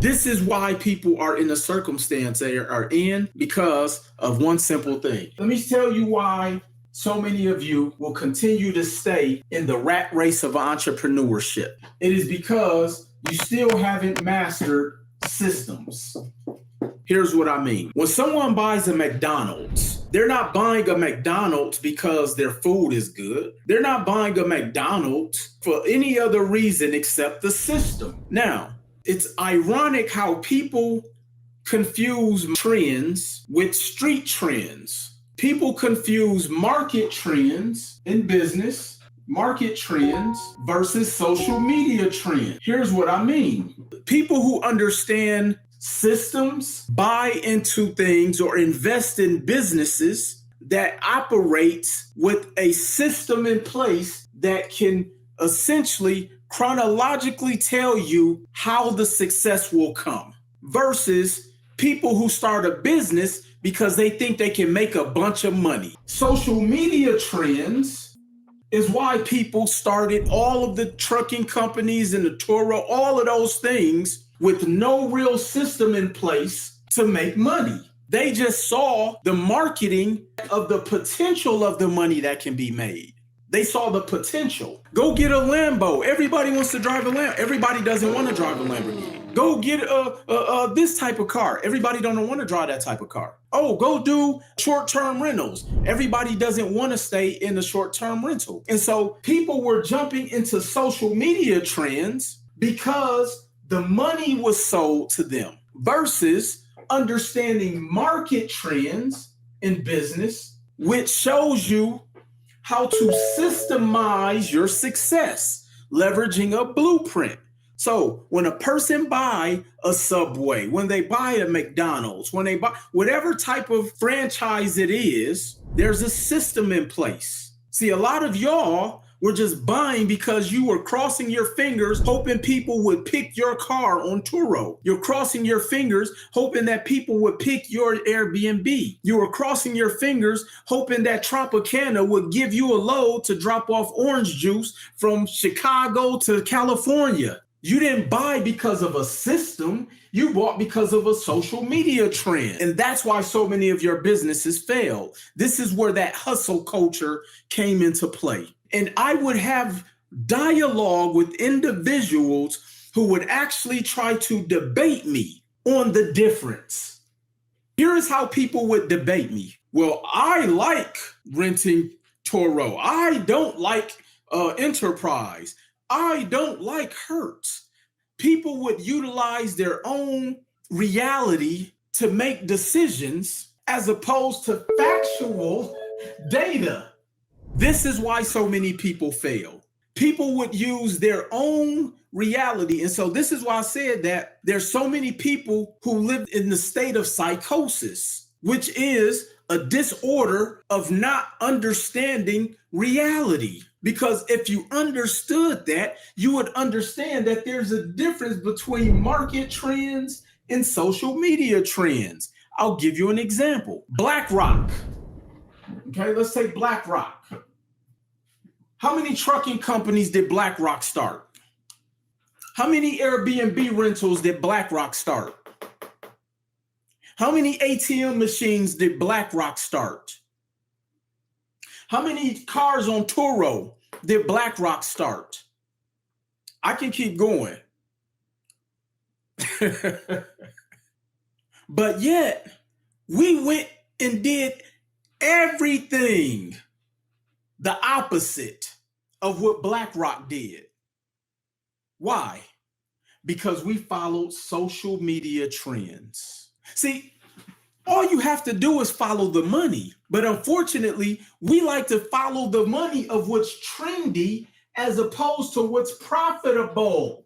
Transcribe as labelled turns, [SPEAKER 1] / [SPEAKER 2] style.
[SPEAKER 1] This is why people are in the circumstance they are in because of one simple thing. Let me tell you why so many of you will continue to stay in the rat race of entrepreneurship. It is because you still haven't mastered systems. Here's what I mean. When someone buys a McDonald's, they're not buying a McDonald's because their food is good. They're not buying a McDonald's for any other reason except the system. Now, it's ironic how people confuse trends with street trends. People confuse market trends in business, market trends versus social media trends. Here's what I mean. People who understand systems buy into things or invest in businesses that operate with a system in place that can essentially chronologically tell you how the success will come versus people who start a business because they think they can make a bunch of money. Social media trends is why people started all of the trucking companies and the Turo, all of those things with no real system in place to make money. They just saw the marketing of the potential of the money that can be made. They saw the potential. Go get a Lambo. Everybody wants to drive a Lambo. Everybody doesn't want to drive a Lamborghini. Go get this type of car. Everybody don't want to drive that type of car. Oh, go do short-term rentals. Everybody doesn't want to stay in the short-term rental. And so people were jumping into social media trends because the money was sold to them versus understanding market trends in business, which shows you how to systemize your success, leveraging a blueprint. So when a person buy a Subway, when they buy a McDonald's, when they buy whatever type of franchise it is, there's a system in place. See, a lot of y'all were just buying because you were crossing your fingers, hoping people would pick your car on Turo. You're crossing your fingers, hoping that people would pick your Airbnb. You were crossing your fingers, hoping that Tropicana would give you a load to drop off orange juice from Chicago to California. You didn't buy because of a system. You bought because of a social media trend. And that's why so many of your businesses fail. This is where that hustle culture came into play. And I would have dialogue with individuals who would actually try to debate me on the difference. Here is how people would debate me. Well, I like renting Turo. I don't like Enterprise. I don't like Hertz. People would utilize their own reality to make decisions as opposed to factual data. This is why so many people fail. People would use their own reality. And so this is why I said that there's so many people who live in the state of psychosis, which is a disorder of not understanding reality. Because if you understood that, you would understand that there's a difference between market trends and social media trends. I'll give you an example. BlackRock. Okay, let's take BlackRock. How many trucking companies did BlackRock start? How many Airbnb rentals did BlackRock start? How many ATM machines did BlackRock start? How many cars on Turo did BlackRock start? I can keep going. But yet, we went and did everything the opposite of what BlackRock did. Why? Because we followed social media trends. See, all you have to do is follow the money. But unfortunately, we like to follow the money of what's trendy as opposed to what's profitable.